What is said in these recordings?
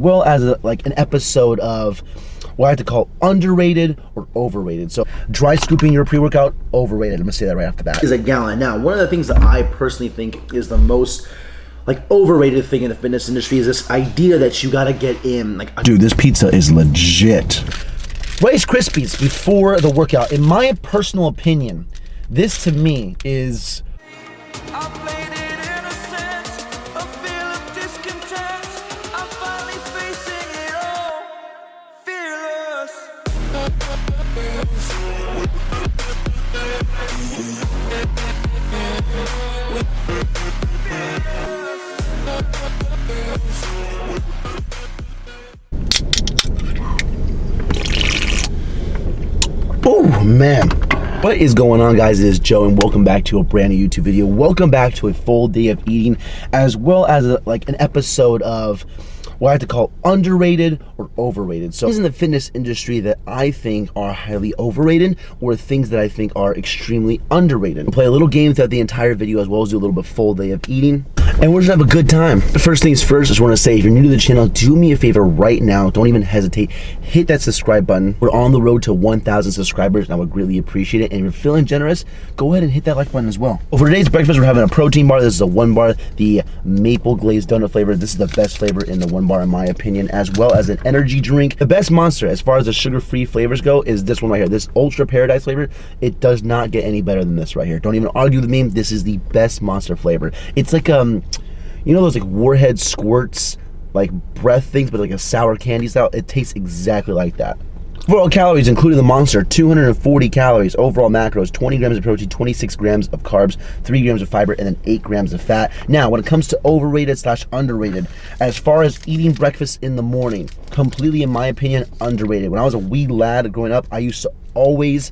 well as like an episode of what I like to call underrated or overrated. So dry scooping your pre-workout, overrated. I'm gonna say that right after that. Is a gallon. Now, one of the things that I personally think is the most like overrated thing in the fitness industry is this idea that you gotta get in like, dude, this pizza is legit. Rice Krispies before the workout. In my personal opinion, this to me is oh man, what is going on, guys? It is Joe and welcome back to a brand new YouTube video. Welcome back to a full day of eating, as well as like an episode of what I like to call underrated or overrated. So things in the fitness industry that I think are highly overrated or things that I think are extremely underrated. We'll play a little game throughout the entire video, as well as do a little bit full day of eating, and we're just have a good time. First things first, I just want to say, if you're new to the channel, do me a favor right now. Don't even hesitate. Hit that subscribe button. We're on the road to 1,000 subscribers, and I would greatly appreciate it. And if you're feeling generous, go ahead and hit that like button as well. Well, for today's breakfast, we're having a protein bar. This is a 1 bar, the maple glazed donut flavor. This is the best flavor in the 1 bar in my opinion, as well as an energy drink. The best monster as far as the sugar-free flavors go is this one right here, this Ultra Paradise flavor. It does not get any better than this right here. Don't even argue with me. This is the best monster flavor. It's like you know those like Warhead squirts, like breath things, but like a sour candy style? It tastes exactly like that. Overall calories, including the monster, 240 calories. Overall macros, 20 grams of protein, 26 grams of carbs, 3 grams of fiber, and then 8 grams of fat. Now, when it comes to overrated / underrated, as far as eating breakfast in the morning, completely, in my opinion, underrated. When I was a wee lad growing up, I used to always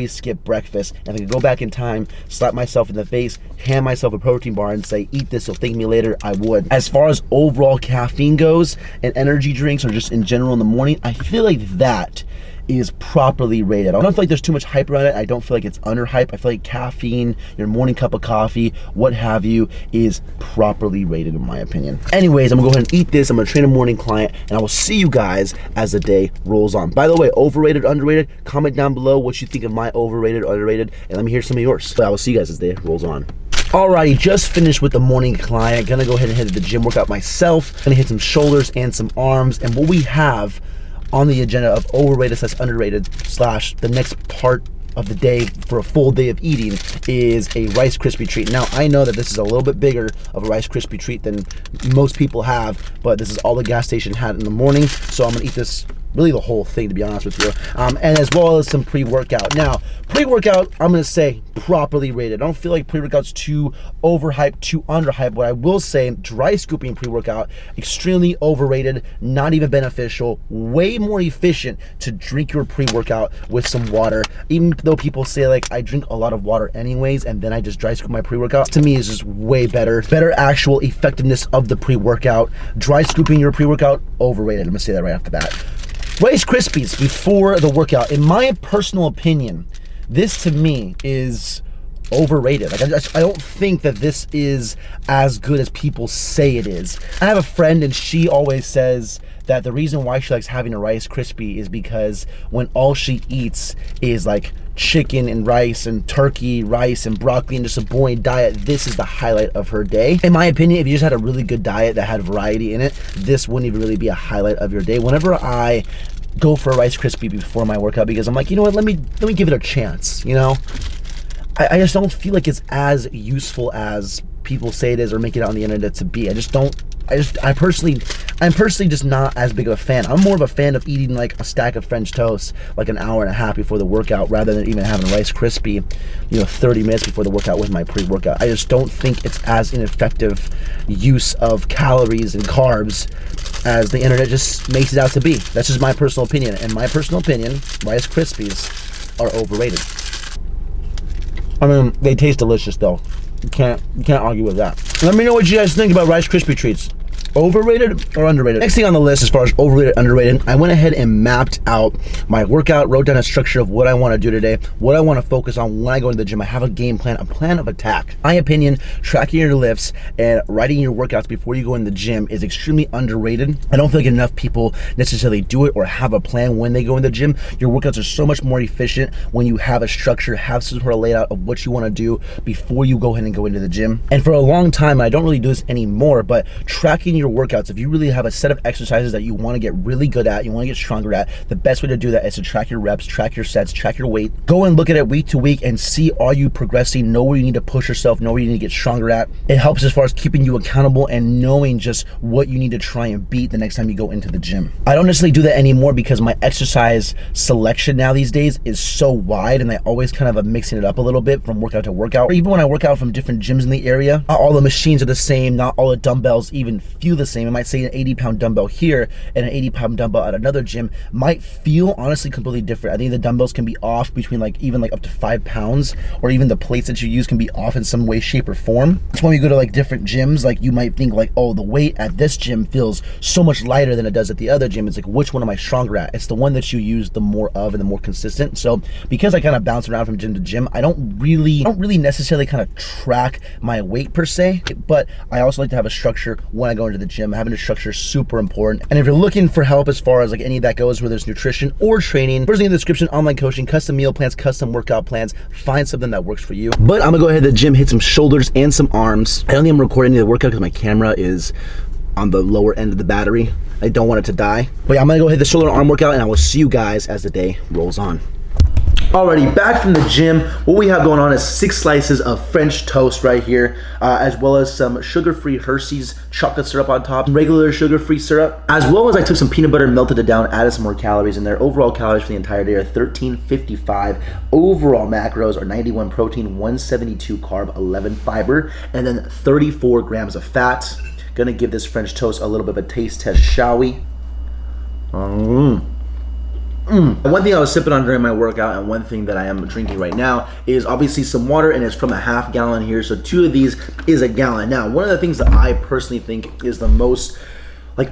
skip breakfast, and if I could go back in time, slap myself in the face, hand myself a protein bar and say, eat this, you'll thank me later, I would. As far as overall caffeine goes and energy drinks, or just in general in the morning, I feel like that is properly rated. I don't feel like there's too much hype around it. I don't feel like it's underhyped. I feel like caffeine, your morning cup of coffee, what have you, is properly rated in my opinion. Anyways, I'm gonna go ahead and eat this. I'm gonna train a morning client, and I will see you guys as the day rolls on. By the way, overrated, underrated, comment down below what you think of my overrated, underrated, and let me hear some of yours. But I will see you guys as the day rolls on. Alrighty, just finished with the morning client. Gonna go ahead and hit the gym workout myself. Gonna hit some shoulders and some arms, and what we have on the agenda of overrated / underrated / the next part of the day for a full day of eating is a Rice Krispie treat. Now, I know that this is a little bit bigger of a Rice Krispie treat than most people have, but this is all the gas station had in the morning, so I'm gonna eat this, really the whole thing, to be honest with you, and as well as some pre-workout. Now, pre-workout, I'm gonna say properly rated. I don't feel like pre-workout's too overhyped, too underhyped. What I will say, dry scooping pre-workout, extremely overrated, not even beneficial, way more efficient to drink your pre-workout with some water. Even though people say like I drink a lot of water anyways and then I just dry scoop my pre-workout, to me is just way better actual effectiveness of the pre-workout. Dry scooping your pre-workout, overrated. I'm gonna say that right after that. Rice Krispies before the workout, in my personal opinion, this to me is overrated. Like I don't think that this is as good as people say it is. I have a friend, and she always says that the reason why she likes having a Rice Krispie is because when all she eats is like chicken and rice and turkey, rice and broccoli, and just a boring diet, this is the highlight of her day. In my opinion, if you just had a really good diet that had variety in it, this wouldn't even really be a highlight of your day. Whenever I go for a Rice Krispie before my workout, because I'm like, you know what, let me give it a chance, you know? I just don't feel like it's as useful as people say it is or make it out on the internet to be. I'm personally just not as big of a fan. I'm more of a fan of eating like a stack of French toast like an hour and a half before the workout, rather than even having a Rice Krispie, 30 minutes before the workout with my pre-workout. I just don't think it's as ineffective use of calories and carbs as the internet just makes it out to be. That's just my personal opinion. In my personal opinion, Rice Krispies are overrated. I mean, they taste delicious though. You can't argue with that. Let me know what you guys think about Rice Krispie treats. Overrated or underrated? Next thing on the list as far as overrated, underrated, I went ahead and mapped out my workout, wrote down a structure of what I want to do today, what I want to focus on when I go into the gym. I have a game plan, a plan of attack. My opinion, tracking your lifts and writing your workouts before you go in the gym is extremely underrated. I don't feel like enough people necessarily do it or have a plan when they go in the gym. Your workouts are so much more efficient when you have a structure, have some sort of layout of what you want to do before you go ahead and go into the gym. And for a long time, I don't really do this anymore, but tracking your workouts, if you really have a set of exercises that you want to get really good at, you want to get stronger at, the best way to do that is to track your reps, track your sets, track your weight. Go and look at it week to week and see, are you progressing? Know where you need to push yourself, know where you need to get stronger at. It helps as far as keeping you accountable and knowing just what you need to try and beat the next time you go into the gym. I don't necessarily do that anymore because my exercise selection now these days is so wide, and I always kind of am mixing it up a little bit from workout to workout. Or even when I work out from different gyms in the area, not all the machines are the same, not all the dumbbells even feel the same. I might say an 80-pound dumbbell here and an 80-pound dumbbell at another gym might feel honestly completely different. I think the dumbbells can be off between even up to 5 pounds, or even the plates that you use can be off in some way, shape, or form. That's when you go to different gyms, you might think oh, the weight at this gym feels so much lighter than it does at the other gym. It's which one am I stronger at? It's the one that you use the more of and the more consistent. So because I kind of bounce around from gym to gym, I don't really necessarily kind of track my weight per se, but I also like to have a structure when I go into the gym. Having a structure is super important. And if you're looking for help as far as any of that goes, whether it's nutrition or training, first thing in the description, online coaching, custom meal plans, custom workout plans, find something that works for you. But I'm gonna go ahead to the gym, hit some shoulders and some arms. I don't think I'm recording any of the workout because my camera is on the lower end of the battery. I don't want it to die. But yeah, I'm gonna go hit the shoulder and arm workout, and I will see you guys as the day rolls on. Alrighty, back from the gym. What we have going on is 6 slices of French toast right here, as well as some sugar-free Hershey's chocolate syrup on top, regular sugar-free syrup, as well as I took some peanut butter, melted it down, added some more calories in there. Overall calories for the entire day are 1355. Overall macros are 91 protein, 172 carb, 11 fiber, and then 34 grams of fat. Gonna give this French toast a little bit of a taste test, shall we? One thing I was sipping on during my workout, and one thing that I am drinking right now, is obviously some water, and it's from a half gallon here, so 2 of these is a gallon. Now, one of the things that I personally think is the most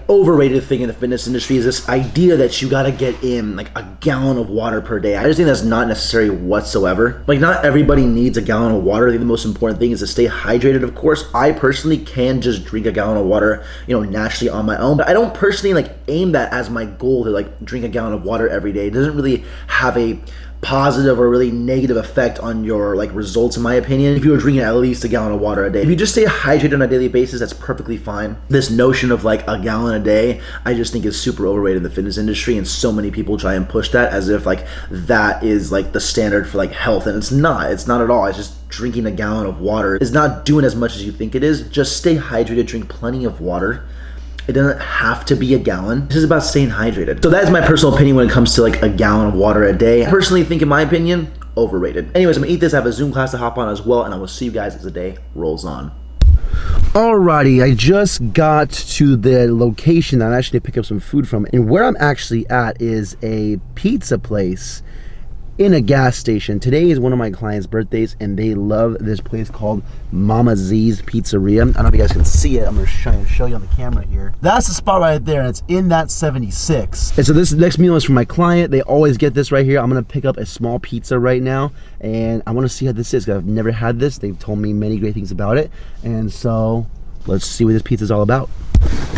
overrated thing in the fitness industry is this idea that you gotta get in a gallon of water per day. I just think that's not necessary whatsoever. Not everybody needs a gallon of water. I think the most important thing is to stay hydrated. Of course, I personally can just drink a gallon of water, naturally on my own, but I don't personally aim that as my goal to drink a gallon of water every day. It doesn't really have a positive or really negative effect on your results, in my opinion, if you were drinking at least a gallon of water a day. If you just stay hydrated on a daily basis, that's perfectly fine. This notion of a gallon a day, I just think is super overrated in the fitness industry, and so many people try and push that as if that is the standard for health, and it's not at all. It's just drinking a gallon of water is not doing as much as you think it is. Just stay hydrated, drink plenty of water. It doesn't have to be a gallon. This is about staying hydrated. So that is my personal opinion when it comes to a gallon of water a day. I personally think, in my opinion, overrated. Anyways, I'm gonna eat this. I have a Zoom class to hop on as well, and I will see you guys as the day rolls on. Alrighty, I just got to the location that I actually pick up some food from, and where I'm actually at is a pizza place in a gas station. Today is one of my clients' birthdays, and they love this place called Mama Z's Pizzeria. I don't know if you guys can see it. I'm gonna try and show you on the camera here. That's the spot right there, and it's in that 76. And so this next meal is for my client. They always get this right here. I'm gonna pick up a small pizza right now, and I wanna see how this is, because I've never had this. They've told me many great things about it, and so let's see what this pizza is all about.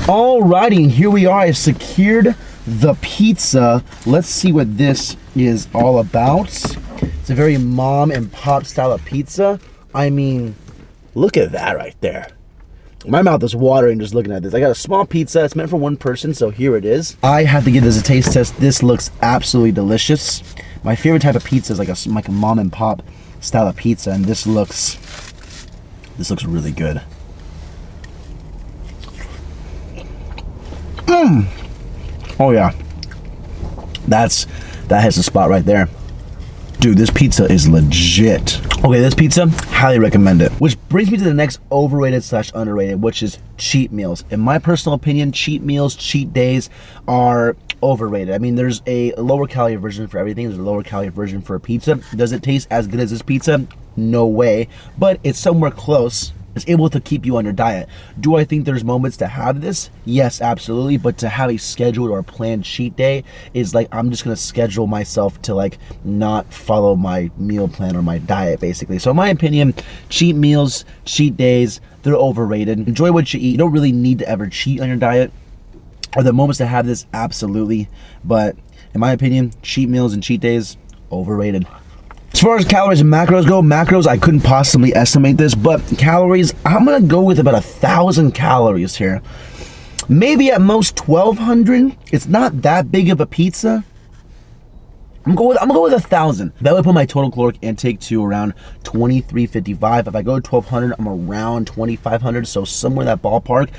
Alrighty, and here we are. I've secured the pizza. Let's see what this is all about. It's a very mom and pop style of pizza. I mean, look at that right there. My mouth is watering just looking at this. I got a small pizza. It's meant for one person, so here it is. I have to give this a taste test. This looks absolutely delicious. My favorite type of pizza is like a mom and pop style of pizza, and this looks really good. Oh yeah, that has the spot right there. Dude, this pizza is legit. Okay, this pizza, highly recommend it. Which brings me to the next overrated / underrated, which is cheat meals. In my personal opinion, cheat meals, cheat days are overrated. I mean, there's a lower calorie version for everything. There's a lower calorie version for a pizza. Does it taste as good as this pizza? No way, but it's somewhere close. It's able to keep you on your diet. Do I think there's moments to have this? Yes, absolutely. But to have a scheduled or a planned cheat day is like, I'm just gonna schedule myself to like not follow my meal plan or my diet, basically. So in my opinion, cheat meals, cheat days, they're overrated. Enjoy what you eat. You don't really need to ever cheat on your diet. Are there moments to have this? Absolutely. But in my opinion, cheat meals and cheat days, overrated. As far as calories and macros go, macros, I couldn't possibly estimate this, but calories, I'm gonna go with about 1,000 calories here. Maybe at most 1,200. It's not that big of a pizza. I'm gonna go with 1,000. That would put my total caloric intake to around 2,355. If I go to 1,200, I'm around 2,500. So somewhere in that ballpark.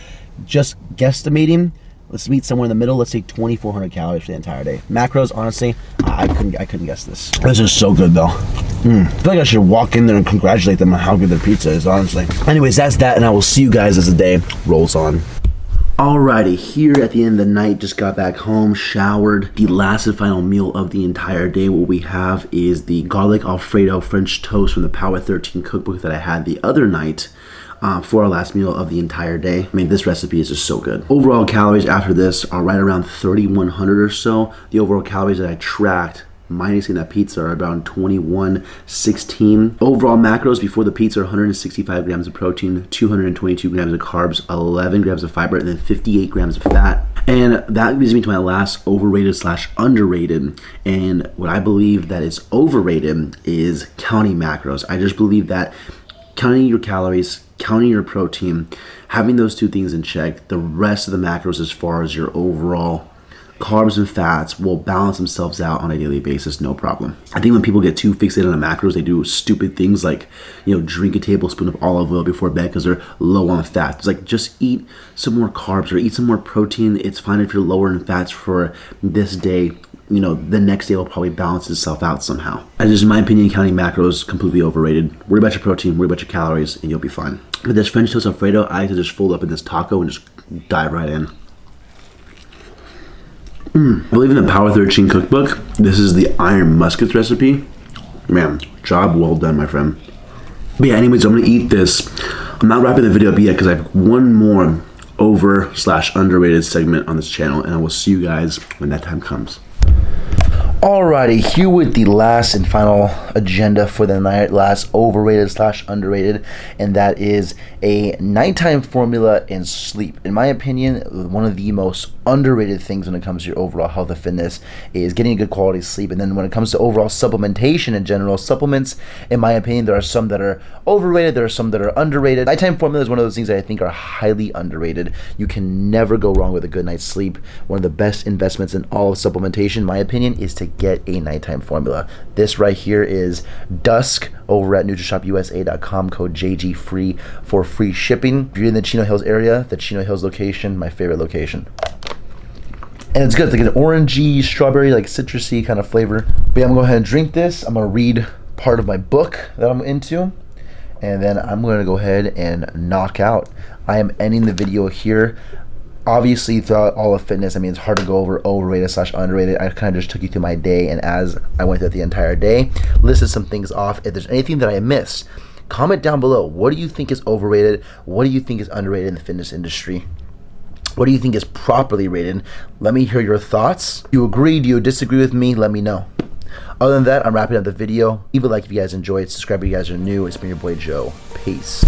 Just guesstimating. Let's meet somewhere in the middle. Let's say 2,400 calories for the entire day. Macros, honestly, I couldn't guess this. This is so good though. I feel like I should walk in there and congratulate them on how good their pizza is, honestly. Anyways, that's that, and I will see you guys as the day rolls on. Alrighty, here at the end of the night, just got back home, showered. The last and final meal of the entire day, what we have is the garlic Alfredo French toast from the Power 13 cookbook that I had the other night. For our last meal of the entire day. I mean, this recipe is just so good. Overall calories after this are right around 3,100 or so. The overall calories that I tracked, minusing that pizza, are around 2,116. Overall macros before the pizza are 165 grams of protein, 222 grams of carbs, 11 grams of fiber, and then 58 grams of fat. And that leads me to my last overrated / underrated. And what I believe that is overrated is counting macros. I just believe that counting your calories, counting your protein, having those two things in check, the rest of the macros as far as your overall carbs and fats will balance themselves out on a daily basis, no problem. I think when people get too fixated on the macros, they do stupid things like, drink a tablespoon of olive oil before bed because they're low on fat. It's like, just eat some more carbs or eat some more protein. It's fine if you're lower in fats for this day. The next day will probably balance itself out somehow. In my opinion, counting macros, completely overrated. Worry about your protein, worry about your calories, and you'll be fine. With this French toast Alfredo, I like to just fold up in this taco and just dive right in. I believe in the Power 13 cookbook, this is the Iron Muskets recipe. Man, job well done, my friend. But yeah, anyways, I'm gonna eat this. I'm not wrapping the video up yet because I have one more over / underrated segment on this channel, and I will see you guys when that time comes. Alrighty, here with the last and final agenda for the night, last overrated / underrated, and that is a nighttime formula and sleep. In my opinion, one of the most underrated things when it comes to your overall health and fitness is getting a good quality sleep. And then when it comes to overall supplementation in general, supplements, in my opinion, there are some that are overrated, there are some that are underrated. Nighttime formula is one of those things that I think are highly underrated. You can never go wrong with a good night's sleep. One of the best investments in all of supplementation, in my opinion, is to get a nighttime formula. This right here is Dusk over at NutriShopUSA.com, code JG free for free shipping. If you're in the Chino Hills area, the Chino Hills location, my favorite location. And it's good. It's like an orangey, strawberry, like citrusy kind of flavor. But yeah, I'm gonna go ahead and drink this. I'm gonna read part of my book that I'm into, and then I'm gonna go ahead and knock out. I am ending the video here. Obviously, throughout all of fitness, I mean, it's hard to go over overrated / underrated. I kind of just took you through my day, and as I went through the entire day, listed some things off. If there's anything that I missed, comment down below. What do you think is overrated? What do you think is underrated in the fitness industry? What do you think is properly rated? Let me hear your thoughts. Do you agree? Do you disagree with me? Let me know. Other than that, I'm wrapping up the video. Leave a like if you guys enjoyed. Subscribe if you guys are new. It's been your boy Joe. Peace.